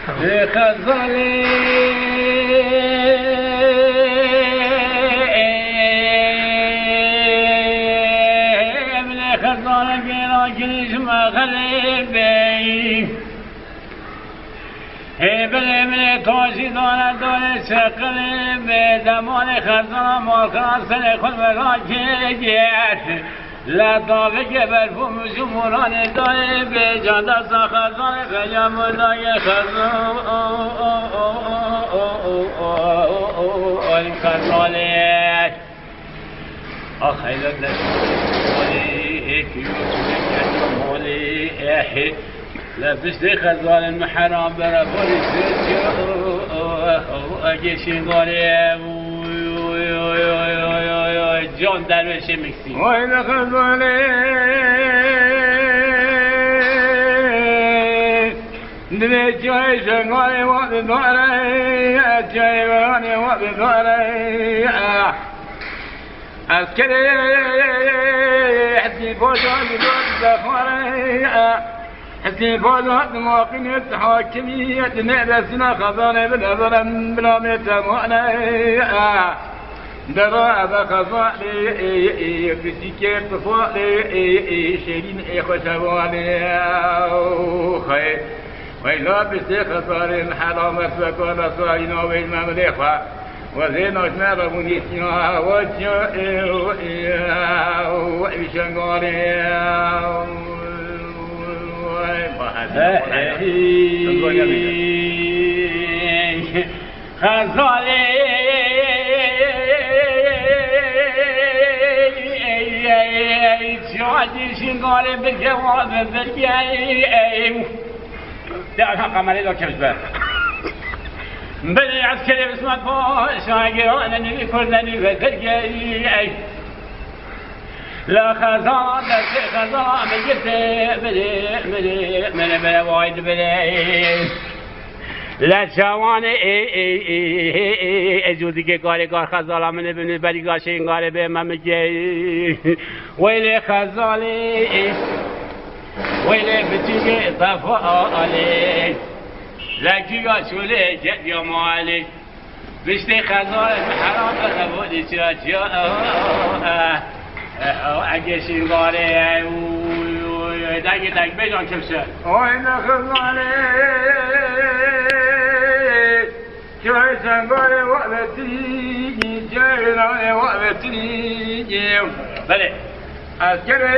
خزالي من خزالك راكنش ما خليبي بلي من توشي دولة شقلي بدماني خزالة مالخاص لخل مراكي لا طابق برفوم جمهوران دای به جان دست خزان خیام دای خزان خزانه آخیل دست مولی مولی لبست خزان المحرام برا بولی اگشین گاره جان درویش میکسی وای خزانه دل جای شنگاری وقت داره جای برانی وقت داره عسکری حسی بازان دوست دخواره حسی بازان مواقعیت حاکمیت نعرسنا خزانه بنظرم بلا میتمانه درا بخزاني بسيكير طفالي شيرين خوشواني خي ويلا بسيخزاني الحرام فكون صاينا وين ما مليخا وزين اجمع رمونيسنا وشنغاري خزاني شادي شنقالي بالجواب بالجاي دعها قمري لو كذبه بلي عسكري بسمك شاقران اللي كردني بالجاي لا خزان بس خزان بلي وايد بلي لا شوانه اجودی که کار خزاله من ببینی بری گاشین کار به من میگه ویل خزاله ویل بچی صفاله لکی گاشوله جد یا مالی بشتی خزاله حرام نبودی چرا اگشین کاره دگ بجان کمشه ویل خزاله جاي سنقول وقتي جاي نوي وقتي بلي عسكري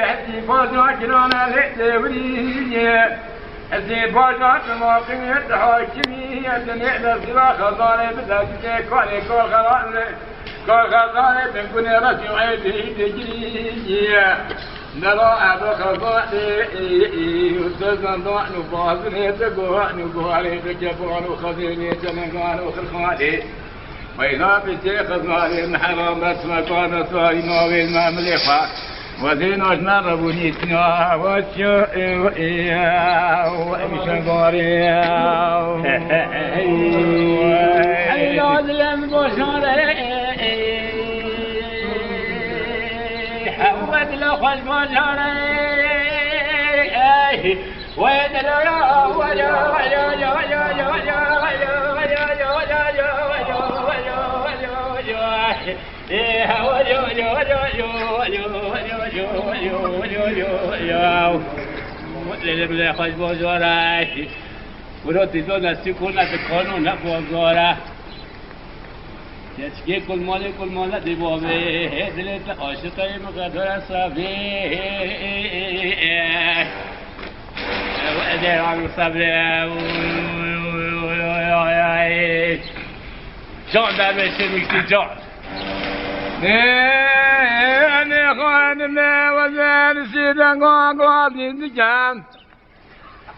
حسي فاجوا كنا لحلوري حسي فاجوا مواقعية حاكمية نحن سلا خزانة بدك كوني كل خزانة بنكون راسي وعيدي تجري نرى أبو خزاني وتزن ضعن وفازني تقوعني وقوالي تجبوان وخزيني تنقان وخلخالي وإذا بشي خزاني من حرام بس مكان صاينا والمملحة وزين أجمع ربوني سنا وشوئي وإمشنقاري حياد لم بشاري حمد لخل مجاري وين لا ولا خل مجاري ولو تدون السكون تكونوا نبوغورا يشكي كل مال دبابه دلت عاشقي مقدر صبي وأدير عن صبري جون ده بشميكتي جون أنا خانم وزن سيدنا قاضي جام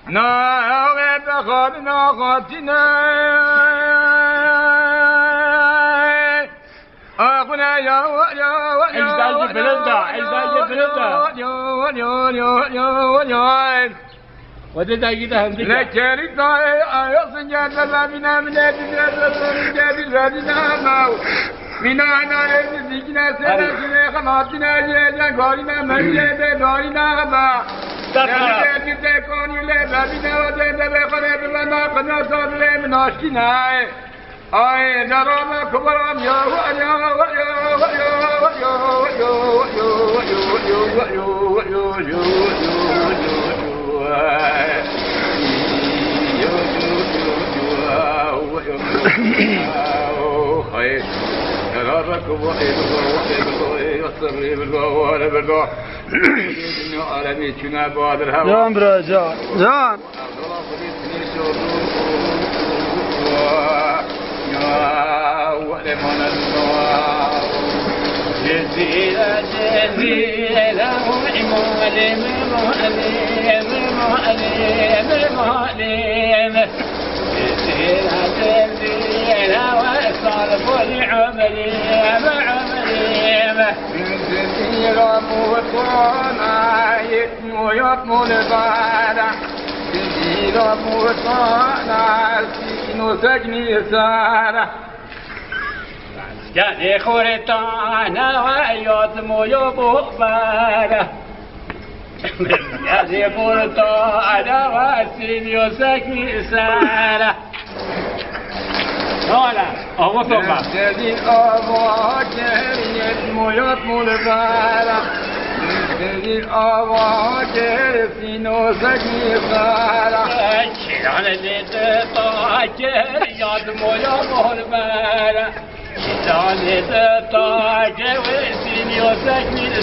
ناوي بخارنا قاتنا أخونا يا عزاجي بلندا ودي ده همدي لا كاري طاي ايصن يا الله بنا من الجابر ما من انا ذكرنا سنه خلاصنا يا غارنا من دارنا غبا جان برا جان جزيرة جزيرة وعمالم مؤلم مؤلم مؤلم جزيرة جزيرة وصرف العمليم عمليم جزيرة موطنة يطمو البارح جزيرة موطنة سجن سجن سارة يعني خورتانا ويطمو يبوبارة يعني خورتانا وسينيو سكي سارة هلا هو طبعا جدي أواجر يطمو يطمو البارة جدي أواجر سينيو سكي سارة يعني لتطاجر يطمو يطمو البارة Dale de tace ve sin yosek bir